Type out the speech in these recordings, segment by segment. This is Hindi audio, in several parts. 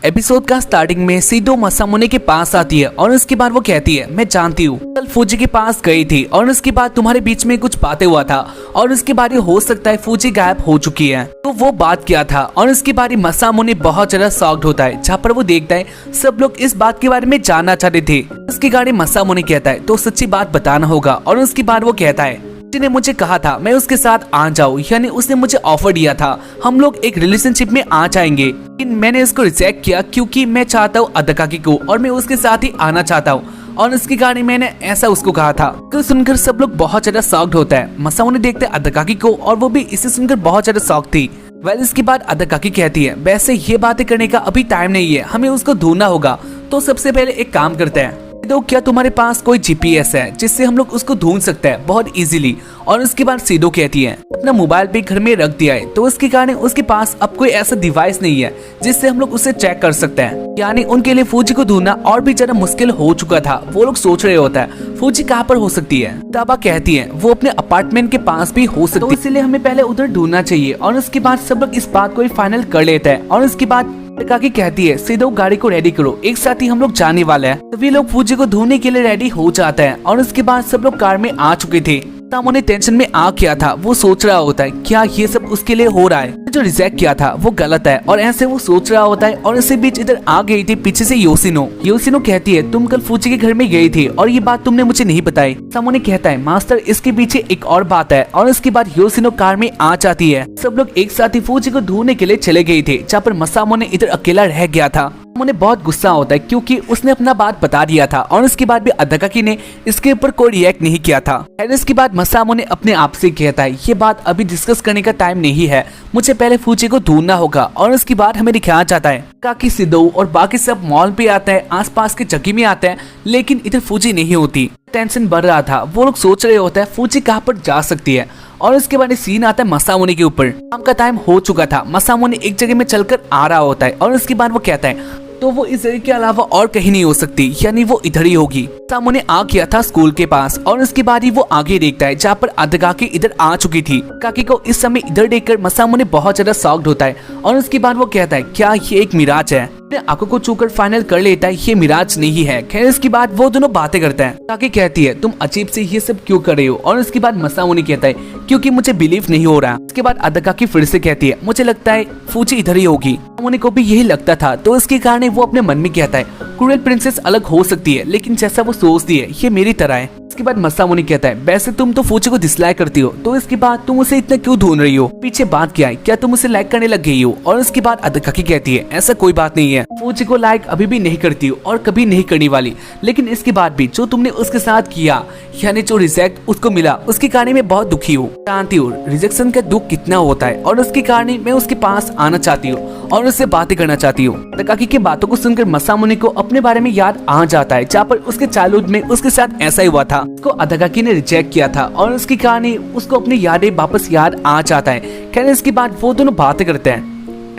एपिसोड का स्टार्टिंग में सीधो मसामुने के पास आती है और उसके बाद वो कहती है, मैं जानती हूँ कल फूजी के पास गई थी और उसके बाद तुम्हारे बीच में कुछ बातें हुआ था और उसके बाद ये हो सकता है फूजी गायब हो चुकी है। तो वो बात क्या था? और उसके बाद मसामुने बहुत ज्यादा शॉक्ड होता है, जहाँ पर वो देखता है सब लोग इस बात के बारे में जानना चाहते थे। उसके गाड़ी मसामुने कहता है तो सच्ची बात बताना होगा। और उसके बाद वो कहता है ने मुझे कहा था मैं उसके साथ आ जाऊं, यानी उसने मुझे ऑफर दिया था हम लोग एक रिलेशनशिप में आ जाएंगे, लेकिन मैंने इसको रिजेक्ट किया क्योंकि मैं चाहता हूँ अदकाकी को और मैं उसके साथ ही आना चाहता हूँ। और उसकी गाड़ी मैंने ऐसा उसको कहा था। तो सुनकर सब लोग बहुत ज्यादा शॉक्ड होता है। मसामुने देखते हैं अदकाकी को और वो भी इसे सुनकर बहुत ज्यादा शॉक थी। इसके बाद अदकाकी कहती है वैसे ये बातें करने का अभी टाइम नहीं है, हमें उसको ढूंढना होगा। तो सबसे पहले एक काम करते हैं, तो क्या तुम्हारे पास कोई जीपीएस है जिससे हम लोग उसको ढूंढ सकते हैं बहुत इजीली? और उसके बाद सीधो कहती है अपना मोबाइल भी घर में रख दिया है, तो उसके कारण उसके पास अब कोई ऐसा डिवाइस नहीं है जिससे हम लोग उसे चेक कर सकते हैं। यानी उनके लिए फूजी को ढूंढना और भी ज्यादा मुश्किल हो चुका था। वो लोग सोच रहे होता है फूजी कहाँ पर हो सकती है। ताबा कहती है वो अपने अपार्टमेंट के पास भी हो सकती है, तो इसलिए हमें पहले उधर ढूंढना चाहिए। और उसके बाद सब लोग इस बात को फाइनल कर लेते हैं। और उसके बाद अदकाकी कहती है सीधो गाड़ी को रेडी करो, एक साथ ही हम लोग जाने वाले हैं। तभी लोग फूजी को ढूंढने के लिए रेडी हो जाते हैं। और उसके बाद सब लोग कार में आ चुके थे। मसामुने टेंशन में आ गया था। वो सोच रहा होता है क्या ये सब उसके लिए हो रहा है, जो रिजेक्ट किया था वो गलत है, और ऐसे वो सोच रहा होता है। और इसी बीच इधर आ गई थी पीछे से योशिनो कहती है तुम कल फूजी के घर में गई थी और ये बात तुमने मुझे नहीं बताई। मसामुने कहता है मास्टर इसके पीछे एक और बात है। और इसके बाद योशिनो कार में आ जाती है। सब लोग एक साथ ही फूजी को ढूंढने के लिए चले गए थे, जहाँ पर मसामुने इधर अकेला रह गया था। मुझे बहुत गुस्सा होता है क्योंकि उसने अपना बात बता दिया था और उसके बाद भी अदकाकी ने इसके ऊपर कोई रिएक्ट नहीं किया था। इसके बाद मसामुने अपने आप से कहता है ये बात अभी डिस्कस करने का टाइम नहीं है, मुझे पहले फूजी को ढूंढना होगा। और उसके बाद हमें दिखाया जाता है काकी सिदो और बाकी सब मॉल पे आते हैं, आसपास के जगह में आते हैं, लेकिन इधर फूजी नहीं होती। टेंशन बढ़ रहा था। वो लोग सोच रहे होते हैं फूजी कहाँ पर जा सकती है। और उसके बाद सीन आता है मसामुने के ऊपर। शाम का टाइम हो चुका था। मसामुने एक जगह में चलकर आ रहा होता है और उसके बाद वो कहता है तो वो इस जगह के अलावा और कहीं नहीं हो सकती, यानी वो इधर ही होगी। मसामुने आ गया था स्कूल के पास और उसके बाद ही वो आगे देखता है जहाँ पर अदकाकी इधर आ चुकी थी। काकी को इस समय इधर देखकर मसामुने बहुत ज्यादा शॉक्ड होता है। और उसके बाद वो कहता है क्या ये एक मिराज है? आंखों को छूकर फाइनल कर लेता है ये मिराज नहीं है। खैर इसके बाद वो दोनों बातें करते हैं। काकी कहती है तुम अजीब से ये सब क्यों कर रहे हो? और उसके बाद मसामुने कहता है क्योंकि मुझे बिलीव नहीं हो रहा। उसके बाद अदकाकी फिर से कहती है मुझे लगता है फूजी इधर ही होगी। मसामुने को भी यही लगता था, तो इसके कारण वो अपने मन में कहता है क्रूएल प्रिंसेस अलग हो सकती है, लेकिन जैसा वो सोचती है ये मेरी तरह है। इसके बाद मसामुने कहता है वैसे तुम तो फूजी को डिसलाइक करती हो, तो इसके बाद तुम उसे इतना क्यों ढूंढ रही हो? पीछे बात क्या है, क्या तुम उसे लाइक करने लग गई हो? और उसके बाद अदकाकी कहती है ऐसा कोई बात नहीं है, फूजी को लाइक अभी भी नहीं करती हो और कभी नहीं करने वाली, लेकिन इसके बाद भी जो तुमने उसके साथ किया, यानी जो रिजेक्ट उसको मिला, उसके कारण मैं बहुत दुखी हूँ। जानती हूँ रिजेक्शन का दुख कितना होता है, और उसके कारण मैं उसके पास आना चाहती हूँ और उससे बातें करना चाहती हूँ। अदकाकी की बातों को सुनकर मसामुने को अपने बारे में याद आ जाता है, जहाँ पर उसके चाइल्डहुड में उसके साथ ऐसा ही हुआ था। उसको अदकाकी ने रिजेक्ट किया था और उसके कारण उसको अपनी यादें वापस याद आ जाता है। खैर इसके बाद वो दोनों बातें करते हैं।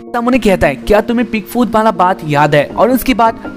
मसामुने कहता है क्या तुम्हें पिग फूड वाला बात याद है? और उसके बाद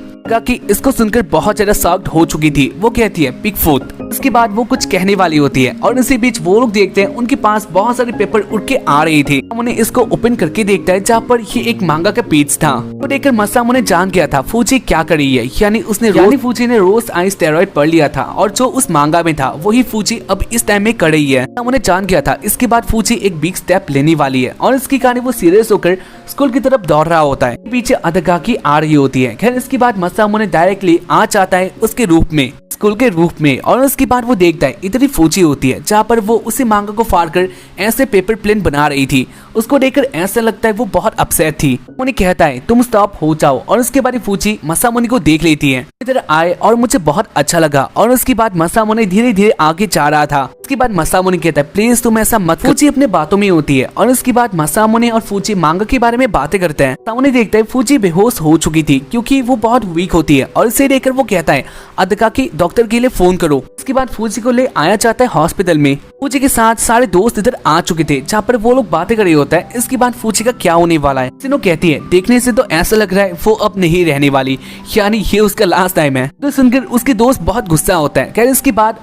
कि इसको सुनकर बहुत ज्यादा शॉक्ड हो चुकी थी। वो कहती है पिग फूड। उसके बाद वो कुछ कहने वाली होती है और इसी बीच वो लोग देखते हैं उनके पास बहुत सारे पेपर उड़ के आ रही थी। मसामुने इसको ओपन करके देखता है जहाँ पर ये एक मांगा का पेज था। वो देखकर मसामुने जान गया था फूजी क्या कर रही है, यानी फूजी ने रोज आई स्टेरॉइड पढ़ लिया था और जो उस मांगा में था वही फूजी अब इस टाइम में कर रही है। मसामुने जान गया था इसके बाद फूजी एक बिग स्टेप लेने वाली है और इसके कारण वो सीरियस होकर स्कूल की तरफ दौड़ रहा होता है। पीछे अदकाकी आ रही होती है। खैर इसके बाद मसामुने डायरेक्टली आ जाता है उसके रूप में, स्कूल के रूप में। और उसके बाद वो देखता है इधर ही फूजी होती है, जहाँ पर वो उसी मांगा को फाड़ कर ऐसे पेपर प्लेन बना रही थी। उसको देखकर ऐसा लगता है वो बहुत अपसेट थी। उन्हें कहता है तुम स्टॉप हो जाओ। और उसके बाद फूजी मसामुने को देख लेती है, इधर आए और मुझे बहुत अच्छा लगा। और उसके बाद मसामुने धीरे धीरे आगे जा रहा था। उसके बाद मसामुने कहता है प्लीज तुम ऐसा मत। फूजी अपने बातों में होती है और उसके बाद मसामुने और फूजी मांगा के बारे में बातें करते हैं। मसामुने देखता है फूजी बेहोश हो चुकी थी क्योंकि वो बहुत वीक होती है। और इसे देखकर वो कहता है अदकाकी डॉक्टर के लिए फोन करो। उसके बाद फूजी को ले आया जाता है हॉस्पिटल में। फूजी के साथ सारे दोस्त इधर आ चुके थे, जहाँ पर वो लोग बातें कर रहे होता है इसके बाद फूजी का क्या होने वाला है। सिनो कहती है देखने से तो ऐसा लग रहा है वो अब नहीं रहने वाली, यानी ये उसका लास्ट टाइम है। तो सुनकर उसके दोस्त बहुत गुस्सा होता है। खैर इसके बाद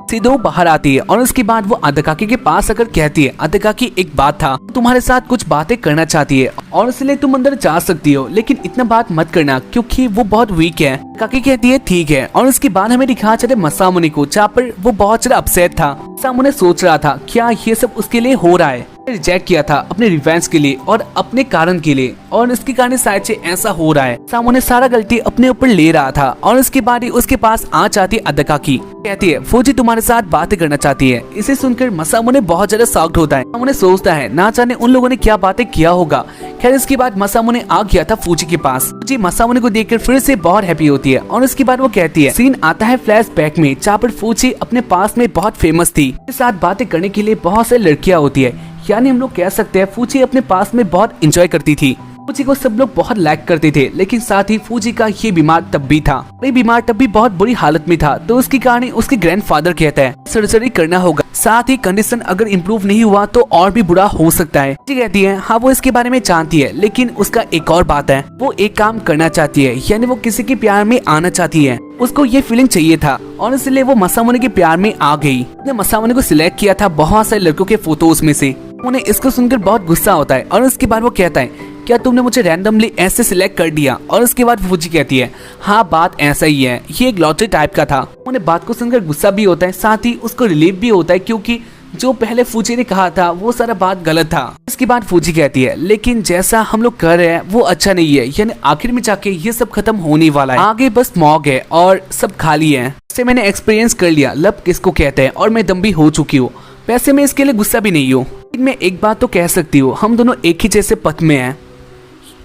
सिदो बाहर आती है और उसके बाद वो अदकाकी के पास आकर कहती है, अदकाकी एक बात था, तुम्हारे साथ कुछ बातें करना चाहती है और इसलिए तुम अंदर जा सकती हो, लेकिन इतना बात मत करना क्योंकि वो बहुत वीक है। काकी कहती है ठीक है। और उसके बाद हमें दिखा चले मसामुने को, जहाँ पर वो बहुत ज्यादा अपसेट था। मसामुने सोच रहा था क्या ये सब उसके लिए हो रहा है, रिजेक्ट किया था अपने रिवेंज के लिए और अपने कारण के लिए, और इसके कारण शायद से ऐसा हो रहा है। सामुने सारा गलती अपने ऊपर ले रहा था। और उसके बाद ही उसके पास आ जाती अदकाकी, कहती है फौजी तुम्हारे साथ बातें करना चाहती है। इसे सुनकर मसामुने बहुत ज्यादा शॉक्ड होता है। मसामुने सोचता है ना जाने उन लोगों ने क्या बातें किया होगा। खैर इसके बाद मसामुने आ गया था फौजी के पास। फौजी मसामुने को देखकर फिर से बहुत हैप्पी होती है और उसके बाद वो कहती है, सीन आता है फ्लैशबैक में जहाँ पर फौजी अपने पास में बहुत फेमस थी, उसके साथ बातें करने के लिए बहुत से लड़कियां होती है, यानी हम लोग कह सकते हैं फूजी अपने पास में बहुत एंजॉय करती थी। फूजी को सब लोग बहुत लाइक करते थे, लेकिन साथ ही फूजी का ये बीमार तब भी था। ये बीमार तब भी बहुत बुरी हालत में था, तो उसके कारण उसके ग्रैंडफादर कहता है सर्जरी करना होगा, साथ ही कंडीशन अगर इम्प्रूव नहीं हुआ तो और भी बुरा हो सकता है। फूजी कहती है हाँ वो इसके बारे में जानती है, लेकिन उसका एक और बात है, वो एक काम करना चाहती है, यानी वो किसी के प्यार में आना चाहती है। उसको ये फीलिंग चाहिए था और इसलिए वो मसामुने के प्यार में आ गई। उसने मसामुने को सिलेक्ट किया था बहुत सारे लड़कों के फोटोज में से। उन्हें इसको सुनकर बहुत गुस्सा होता है और उसके बाद वो कहता है क्या तुमने मुझे रैंडमली ऐसे सिलेक्ट कर दिया। और उसके बाद फूजी कहती है हाँ बात ऐसा ही है, ये एक लॉटरी टाइप का था। उन्हें बात को सुनकर गुस्सा भी होता है, साथ ही उसको रिलीफ भी होता है क्योंकि जो पहले फूजी ने कहा था वो सारा बात गलत था। इसके बाद फूजी कहती है लेकिन जैसा हम लोग कर रहे हैं वो अच्छा नहीं है, यानी आखिर में जाके ये सब खत्म होने वाला है, आगे बस स्मॉग है और सब खाली है। इससे मैंने एक्सपीरियंस कर लिया लब किसको कहते हैं और मैं दम भी हो चुकी हूँ। वैसे मैं इसके लिए गुस्सा भी नहीं हूँ, लेकिन मैं एक बात तो कह सकती हूँ, हम दोनों एक ही जैसे पथ में हैं।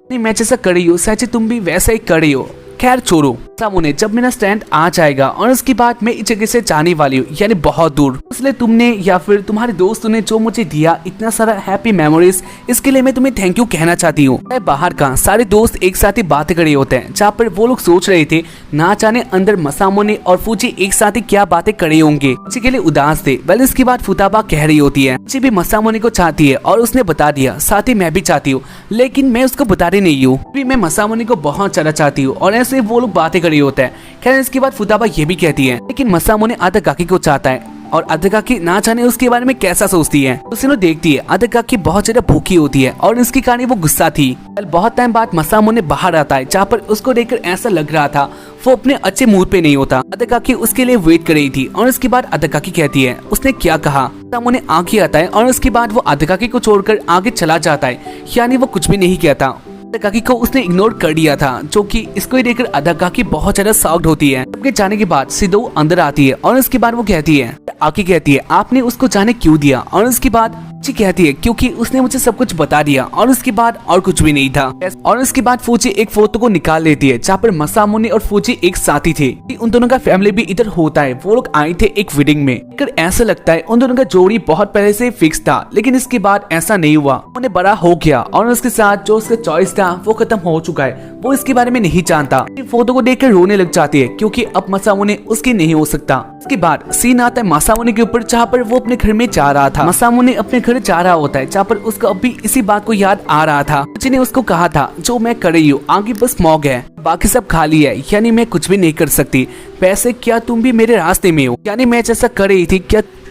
नहीं मैं जैसा कर रही हूँ सच तुम भी वैसा ही कर रही हो। खैर छोड़ो, सामने जब मेरा स्टैंड आ जाएगा और उसके बाद मैं इस जगह से जाने वाली हूँ, यानी बहुत दूर, इसलिए तुमने या फिर तुम्हारे दोस्तों ने जो मुझे दिया इतना सारा हैप्पी मेमोरीज, इसके लिए मैं तुम्हें थैंक यू कहना चाहती हूँ। बाहर का सारे दोस्त एक साथ ही बातें कर रहे होते हैं, जहाँ पर वो लोग सोच रहे थे ना जाने अंदर मसामुने और फूजी एक साथ ही क्या बातें कर रहे होंगे, इसी के लिए उदास थे। वेल इसके बाद फुताबा कह रही होती है भी मसामुने को चाहती है और उसने बता दिया, साथ ही मैं भी चाहती हूँ, लेकिन मैं उसको बता रही नहीं हूँ। मैं मसामुने को बहुत ज्यादा चाहती हूँ और ऐसे वो लोग बातें कर रही होते हैं। खैर इसके बाद फुताबा ये भी कहती है लेकिन मसामुने अदकाकी को चाहता है और अदकाकी ना जाने उसके बारे में कैसा सोचती है। उसे देखती है अदकाकी बहुत ज्यादा भूखी होती है और इसके कारण वो गुस्सा थी। बहुत टाइम बाद मसामुने बाहर आता है, जहाँ पर उसको देखकर ऐसा लग रहा था वो अपने अच्छे मूड पे नहीं होता। अदकाकी उसके लिए वेट कर रही थी और उसके बाद अदकाकी कहती है उसने क्या कहा। मसामुने आगे आता है और उसके बाद वो अदकाकी को छोड़कर आगे चला जाता है, यानी वो कुछ भी नहीं कहता। अदकाकी को उसने इग्नोर कर दिया था, जो कि इसको ही देखकर अदकाकी बहुत ज्यादा शॉक्ड होती है। सबके जाने के बाद सिदो अंदर आती है और उसके बाद वो कहती है आके कहती है आपने उसको जाने क्यों दिया। और उसके बाद फूजी कहती है क्योंकि उसने मुझे सब कुछ बता दिया। और उसके बाद और कुछ भी नहीं था। और उसके बाद फूजी एक फोटो को निकाल लेती है, जहाँ पर मसामुने और फूजी एक साथ ही थे। उन दोनों का फैमिली भी इधर होता है, वो लोग आए थे एक वेडिंग में। ऐसा लगता है उन दोनों का जोड़ी बहुत पहले से फिक्स था, लेकिन इसके बाद ऐसा नहीं हुआ। उन्हें बड़ा हो गया और उसके साथ जो उसका चॉइस था वो खत्म हो चुका है, वो इसके बारे में नहीं जानता। फोटो को देखकर रोने लग जाती है क्योंकि अब मसामुने उसकी नहीं हो सकता। उसके बाद सीन आता है मसामुने के ऊपर, जहाँ पर वो अपने घर में जा रहा था। मसामुने अपने घर जा रहा होता है, जहाँ पर उसको अभी इसी बात को याद आ रहा था। जिन्हें उसको कहा था जो मैं कर रही हूँ आगे बस स्मॉग है, बाकी सब खाली है, यानी मैं कुछ भी नहीं कर सकती। वैसे क्या तुम भी मेरे रास्ते में हो, यानी मैं जैसा कर रही थी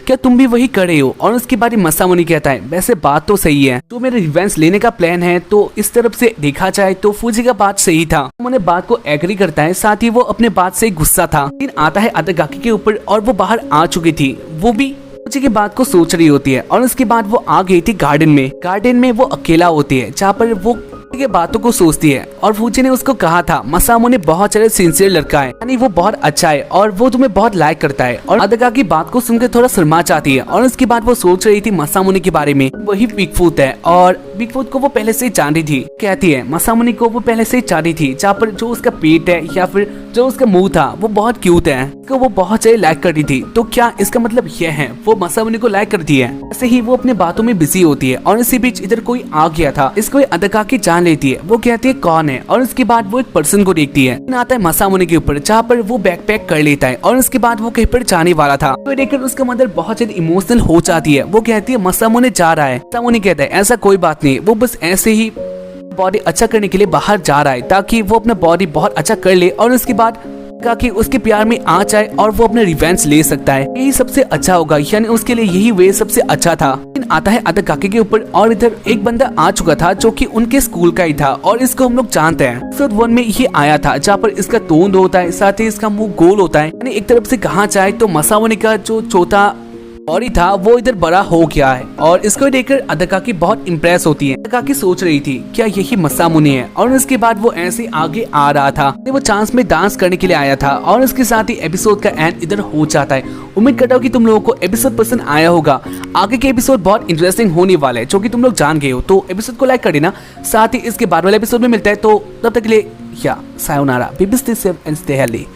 क्या तुम भी वही कर रहे हो। और उसके बाद मसामुने कहता है वैसे बात तो सही है, तो मेरे रिवेंज लेने का प्लान है, तो इस तरफ से देखा जाए तो फूजी का बात सही था। उन्होंने बात को एग्री करता है, साथ ही वो अपने बात से गुस्सा था। लेकिन आता है अदकाकी के ऊपर और वो बाहर आ चुकी थी, वो भी फूजी की बात को सोच रही होती है। और उसके बाद वो आ गई थी गार्डन में वो अकेला होती है, जहाँ पर वो के बातों को सोचती है। और फूजी ने उसको कहा था मसामुने बहुत ज्यादा सिंसियर लड़का है, यानी वो बहुत अच्छा है और वो तुम्हें बहुत लाइक करता है। और अदकाकी की बात को सुनकर थोड़ा शर्मा जाती है। और उसके बाद वो सोच रही थी मसामुने के बारे में, वही बिगफूट है और बिगफूट को वो पहले से ही जान रही थी। कहती है मसामुने को वो पहले से ही जान रही थी, जहाँ पर जो उसका पेट है या फिर जो उसका मुंह था वो बहुत क्यूट है, तो वो बहुत ज्यादा लाइक कर रही थी। तो क्या इसका मतलब यह है वो मसामुने को लाइक करती है। ऐसे ही वो अपने बातों में बिजी होती है और इसी बीच इधर कोई आ गया था, इसको अदकाकी जान लेती है। वो कहती है कौन है और उसके बाद वो एक पर्सन को देखती है, आता है मसामुने के ऊपर, जहाँ पर वो बैकपैक कर लेता है। और उसके बाद वो कहीं पर जाने वाला था, तो देखकर उसका मदर बहुत ज्यादा इमोशनल हो जाती है। वो कहती है मसामुने जा रहा है। मसामुने कहता है ऐसा कोई बात नहीं, वो बस ऐसे ही बॉडी अच्छा करने के लिए बाहर जा रहा है, ताकि वो अपना बॉडी बहुत अच्छा कर ले और उसके बाद कि उसके प्यार में आ जाए और वो अपने रिवेंज ले सकता है, यही सबसे अच्छा होगा, यानी उसके लिए यही वे सबसे अच्छा था। लेकिन आता है अदाकाकी के ऊपर, और इधर एक बंदा आ चुका था जो कि उनके स्कूल का ही था और इसको हम लोग जानते हैं। एपिसोड 1 में ये आया था जहाँ पर इसका तोंद होता है, साथ ही इसका मुंह गोल होता है, यानी एक तरफ से कहा जाए तो मसामुने का जो चौथा और ही था वो इधर बड़ा हो गया है, और इसको देखकर अदाकाकी बहुत इम्प्रेस होती है। अदाकाकी सोच रही थी क्या यही मसामुने है, और उसके बाद वो ऐसे आगे आ रहा था, वो चांस में डांस करने के लिए आया था, और उसके साथ ही एपिसोड का एंड इधर हो जाता है। उम्मीद करता हूँ कि तुम लोगों को एपिसोड पसंद आया होगा। आगे के एपिसोड बहुत इंटरेस्टिंग होने वाले हैं, जो कि तुम लोग जान गए हो, तो एपिसोड को लाइक कर देना। साथ ही इसके बाद वाले एपिसोड में मिलता है, तो तब तक के लिए या sayonara, be stay safe and stay healthy.